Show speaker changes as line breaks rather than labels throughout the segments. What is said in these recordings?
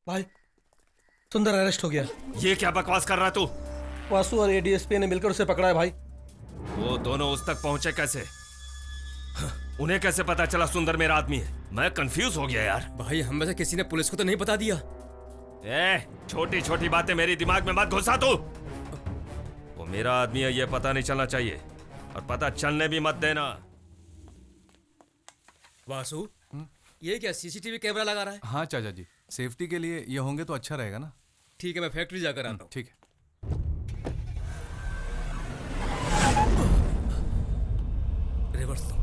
भाई सुंदर अरेस्ट हो गया।
ये क्या बकवास कर रहा है तू?
वासु और एडीएसपी ने मिलकर उसे पकड़ा है भाई।
वो दोनों उस तक पहुंचे कैसे? उन्हें कैसे पता चला सुंदर मेरा आदमी है? मैं कंफ्यूज हो गया यार।
भाई हम में से किसी ने पुलिस को तो नहीं बता दिया?
छोटी छोटी बातें मेरी दिमाग में मत घुसा तू। वो मेरा आदमी है ये पता नहीं चलना चाहिए, और पता चलने भी मत देना।
वासु, ये क्या सीसीटीवी कैमरा लगा रहा है?
हाँ चाचा जी, सेफ्टी के लिए ये होंगे तो अच्छा रहेगा ना।
ठीक है, मैं फैक्ट्री जाकर आता हूँ।
ठीक है।
रिवर्स दो।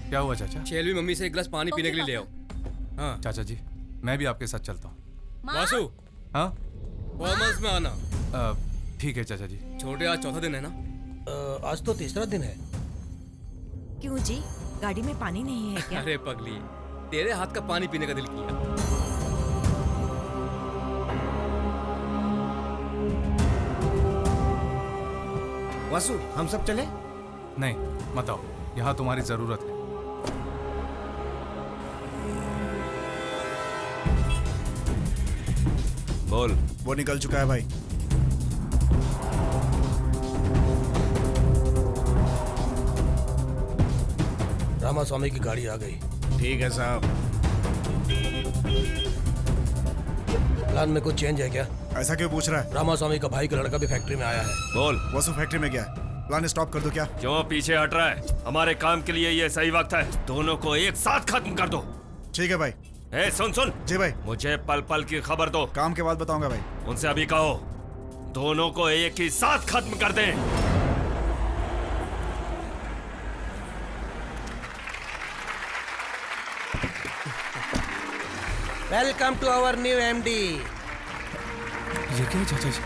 क्या हुआ चाचा?
शेलवी मम्मी से एक गिलास पानी पीने के लिए ले आओ। हाँ
चाचा जी, मैं भी आपके साथ चलता हूँ।
वासु,
हाँ
कॉमर्स में आना।
ठीक है चाचा जी।
छोटे, आज चौथा दिन है ना?
आज तो तीसरा दिन है।
क्यों जी, गाड़ी में पानी नहीं है क्या?
अरे पगली, तेरे हाथ का पानी पीने का दिल किया।
वासु, हम सब चले?
नहीं मत आओ, यहाँ तुम्हारी जरूरत है।
बोल।
वो निकल चुका है भाई।
रामास्वामी की गाड़ी आ गई।
ठीक है साहब।
प्लान में कुछ चेंज है क्या?
ऐसा क्यों पूछ रहा है?
रामास्वामी का भाई का लड़का भी फैक्ट्री में आया है।
बोल।
वासु फैक्ट्री में गया है। प्लान स्टॉप कर दो क्या?
क्यों पीछे हट रहा है? हमारे काम के लिए ये सही वक्त है। दोनों को एक साथ खत्म कर दो।
ठीक है भाई।
सुन सुन।
जी भाई।
मुझे पल पल की खबर दो।
काम के बाद बताऊंगा भाई।
उनसे अभी कहो दोनों को एक ही साथ खत्म कर दें।
Welcome to our new MD.
ये क्या है चाचा जी?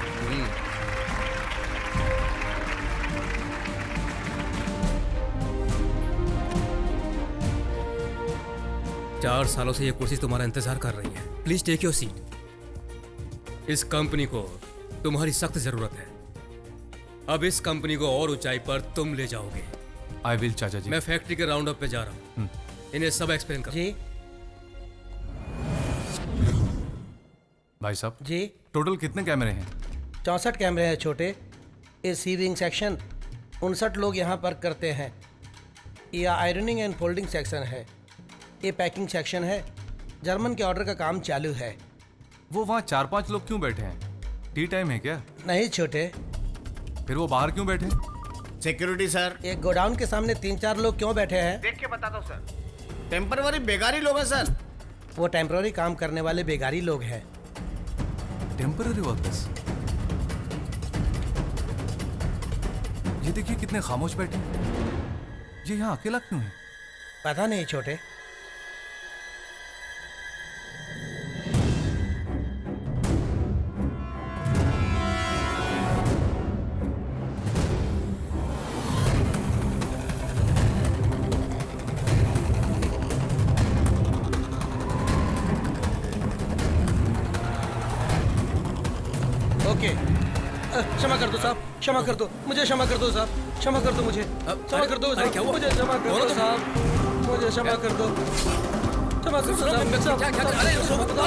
4 सालों से ये कुर्सी तुम्हारा इंतजार कर रही है। Please take your seat. इस कंपनी को तुम्हारी सख्त जरूरत है। अब इस कंपनी को और ऊंचाई पर तुम ले जाओगे।
आई विल चाचा जी।
मैं फैक्ट्री के राउंड अप पे जा रहा हूँ। इन्हें सब एक्सप्लेन करो।
जी
भाई साहब
जी।
टोटल कितने कैमरे हैं?
64 कैमरे हैं छोटे। ये सीविंग सेक्शन 59 लोग यहाँ पर करते हैं। ये आयरनिंग एंड फोल्डिंग सेक्शन है। ये पैकिंग सेक्शन है। जर्मन के ऑर्डर का काम चालू है।
वो वहाँ 4-5 लोग क्यों बैठे हैं? टी टाइम है क्या?
नहीं छोटे।
फिर वो बाहर क्यों बैठे?
Security sir.
एक गोडाउन के सामने 3-4 लोग क्यों बैठे हैं?
देख के बता दो सर। टेम्पररी बेगारी लोग हैं सर।
वो टेम्पररी काम करने वाले बेगारी लोग हैं।
Temporary workers. ये देखिए कितने खामोश बैठे हैं। ये यहाँ अकेला क्यों है?
पता नहीं छोटे। ओके, क्षमा कर दो साहब, क्षमा कर दो, मुझे क्षमा कर दो साहब, क्षमा कर दो मुझे, क्षमा कर दो
अरे क्या
साहब,
हुआ?
मुझे क्षमा कर दो साहब, मुझे क्षमा कर दो, क्षमा कर दो साहब,
क्या क्या अरे
क्षमा कर दो।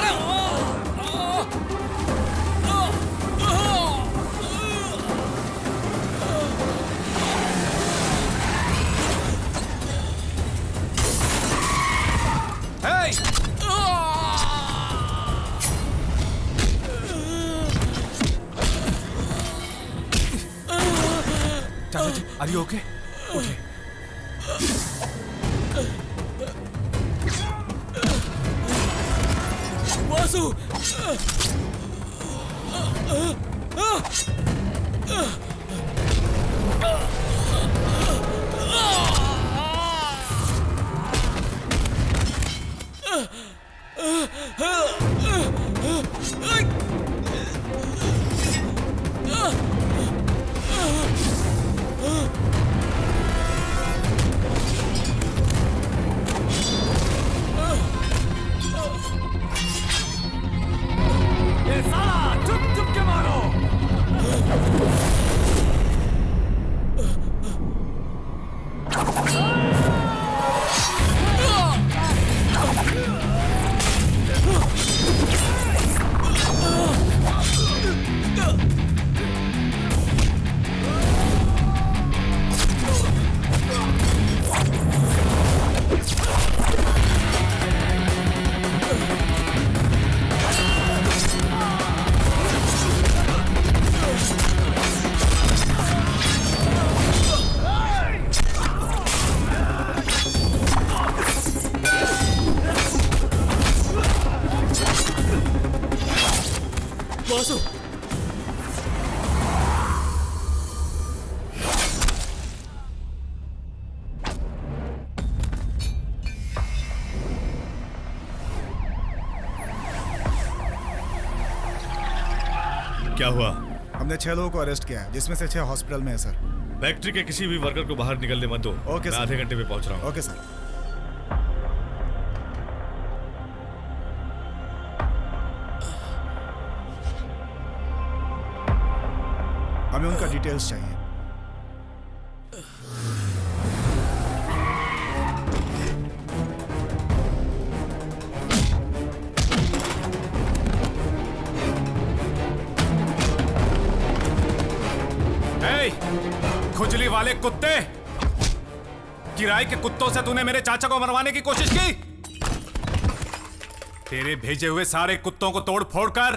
चाचा जी, आर यू ओके? उठे।
वासु,
चुप चुप के मारो।
क्या हुआ?
हमने 6 लोगों को अरेस्ट किया है, जिसमें से 6 हॉस्पिटल में है सर।
फैक्ट्री के किसी भी वर्कर को बाहर निकलने मत दो।
ओके
मैं
सर।
आधे घंटे में पहुंच रहा हूँ।
Okay sir. हमें उनका डिटेल्स चाहिए।
खुजली वाले कुत्ते, किराए के कुत्तों से तूने मेरे चाचा को मरवाने की कोशिश की। तेरे भेजे हुए सारे कुत्तों को तोड़ फोड़ कर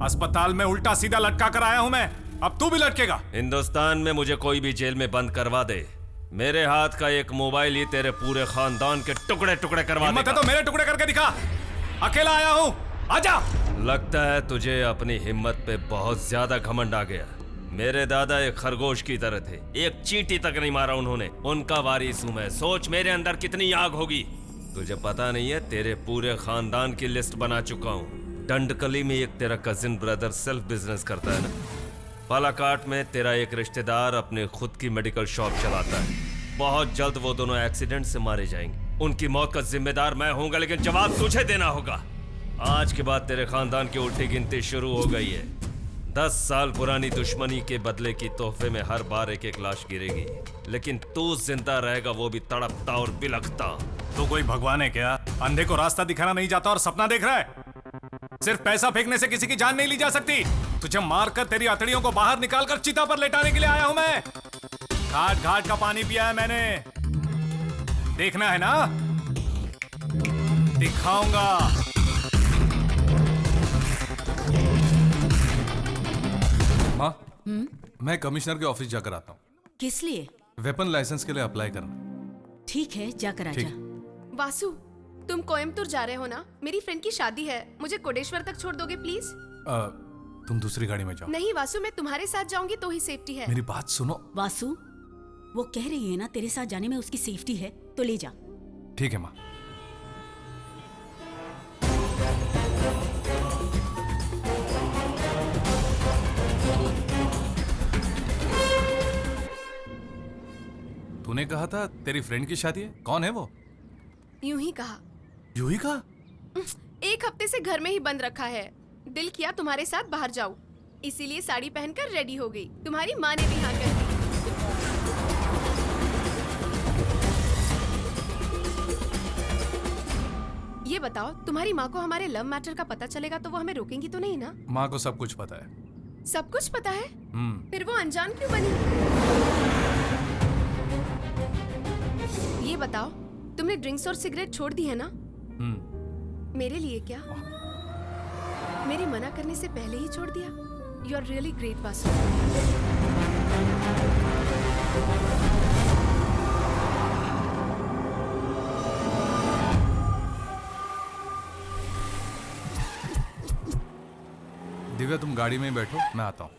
अस्पताल में उल्टा सीधा लटका कर आया हूं मैं। अब तू भी लटकेगा।
हिंदुस्तान में मुझे कोई भी जेल में बंद करवा दे, मेरे हाथ का एक मोबाइल ही तेरे पूरे खानदान के टुकड़े टुकड़े करवा
हिम्मत है तो मेरे टुकड़े करके दिखा। अकेला आया हूं, आजा।
लगता है तुझे अपनी हिम्मत पे बहुत ज्यादा घमंड आ गया। मेरे दादा एक खरगोश की तरह थे, एक चींटी तक नहीं मारा उन्होंने। उनका वारिस हूं मैं। सोच मेरे अंदर कितनी आग होगी। तुझे पता नहीं है, तेरे पूरे खानदान की लिस्ट बना चुका हूँ। डंडकली में एक तेरा कजिन ब्रदर सेल्फ बिजनेस करता है ना। पालाकाट में तेरा एक रिश्तेदार अपने खुद की मेडिकल शॉप चलाता है। बहुत जल्द वो दोनों एक्सीडेंट से मारे जाएंगे। उनकी मौत का जिम्मेदार मैं होऊंगा, लेकिन जवाब तुझे देना होगा। आज के बाद तेरे खानदान की उल्टी गिनती शुरू हो गई है। 10 साल पुरानी दुश्मनी के बदले की तोहफे में हर बार एक एक लाश गिरेगी, लेकिन तू जिंदा रहेगा, वो भी तड़पता और बिलखता।
तू कोई भगवान है क्या? अंधे को रास्ता दिखाना नहीं जाता और सपना देख रहा है। सिर्फ पैसा फेंकने से किसी की जान नहीं ली जा सकती। तुझे मारकर तेरी अतड़ियों को बाहर निकालकर चिता पर लेटाने के लिए आया हूं मैं। घाट घाट का पानी पिया है मैंने। देखना है ना? दिखाऊंगा। माँ, मैं कमिश्नर के ऑफिस जाकर आता हूँ।
किस लिए?
वेपन लाइसेंस के लिए अप्लाई करना।
ठीक है, जाकर आजा।
वासु, तुम कोयम्बतूर जा रहे हो ना? मेरी फ्रेंड की शादी है, मुझे कोडेश्वर तक छोड़ दोगे प्लीज?
तुम दूसरी गाड़ी में जाओ।
नहीं वासु, मैं तुम्हारे साथ जाऊंगी तो ही सेफ्टी है।
मेरी बात सुनो।
वासु, वो कह रही है ना तेरे साथ जाने में उसकी सेफ्टी है, तो ले जा।
ठीक है माँ। तूने कहा था तेरी फ्रेंड की शादी है, कौन है वो?
यूं ही कहा।
यूं ही कहा?
1 हफ्ते से घर में ही बंद रखा है। दिल किया तुम्हारे साथ बाहर जाऊं, इसीलिए साड़ी पहनकर रेडी हो गई। तुम्हारी माँ ने भी हाँ कर दी। ये बताओ, तुम्हारी माँ को हमारे लव मैटर का पता चलेगा तो वो हमें रोकेंगी तो नहीं ना?
माँ को सब कुछ पता है।
सब कुछ पता है? फिर वो अनजान क्यों बनी? ये बताओ, तुमने ड्रिंक्स और सिगरेट छोड़ दी है ना? मेरे लिए क्या? मेरे मना करने से पहले ही छोड़ दिया? You are really great Vasu.
Divya, तुम गाड़ी में ही बैठो, मैं आता हूँ।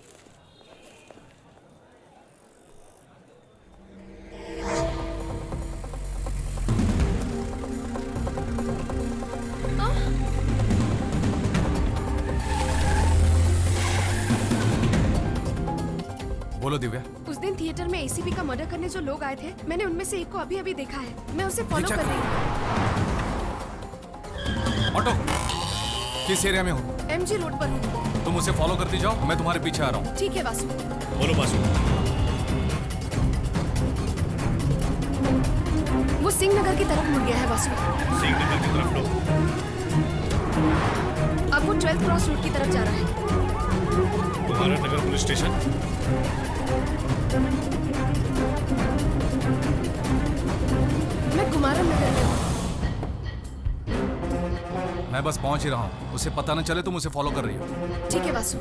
बोलो दिव्या।
उस दिन थिएटर में एसीपी का मर्डर करने जो लोग आए थे, मैंने उनमें से एक को अभी अभी देखा है। मैं उसे फॉलो कर रही हूँ।
ऑटो किस एरिया में हो?
एमजी रोड पर हूँ।
तुम उसे फॉलो करती जाओ, मैं तुम्हारे पीछे आ रहा हूँ।
ठीक है वासु।
बोलो वासु।
वो सिंह नगर की तरफ मुड़ गया है वासु।
सिंह नगर की तरफ लो।
अब वो 12th क्रॉस रोड की तरफ जा रहा है।
तुम्हारा नगर पुलिस स्टेशन?
मैं कुमारन नगर में हूँ।
मैं बस पहुंच ही रहा हूँ, उसे पता न चले तुम उसे फॉलो कर रही हो।
ठीक है वासु।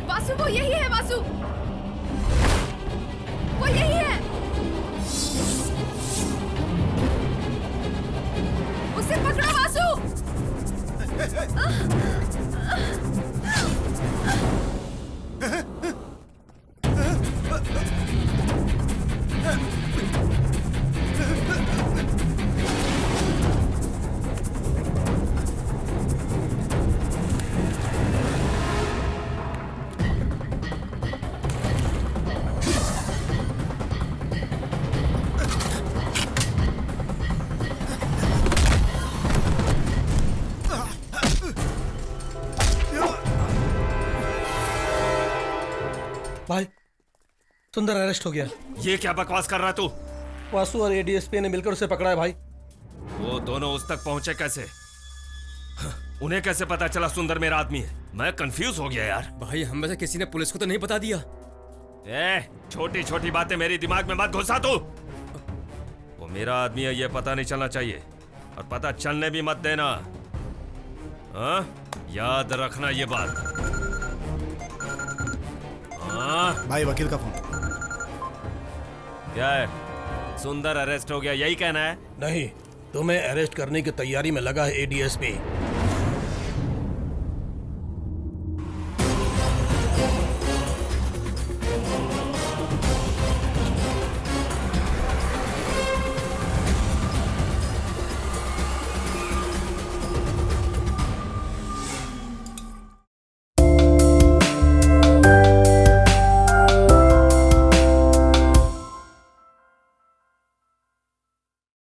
वासु, वो यही है वासु, वो यही है। उसे पकड़ो वासु।
भाई सुंदर अरेस्ट हो गया।
ये क्या बकवास कर रहा है तू?
वासु और एडीएसपी ने मिलकर उसे पकड़ा है भाई।
वो दोनों उस तक पहुंचे कैसे? उन्हें कैसे पता चला सुंदर मेरा आदमी है? मैं कंफ्यूज हो गया यार।
भाई हम में से किसी ने पुलिस को तो नहीं बता दिया।
छोटी छोटी बातें मेरी दिमाग में मत घुसा तू। वो मेरा आदमी है ये पता नहीं चलना चाहिए, और पता चलने भी मत देना। हाँ? याद रखना ये बात। हाँ?
भाई वकील का फोन।
क्या है? सुंदर अरेस्ट हो गया यही कहना है?
नहीं, तुम्हें अरेस्ट करने की तैयारी में लगा है एडीएसपी।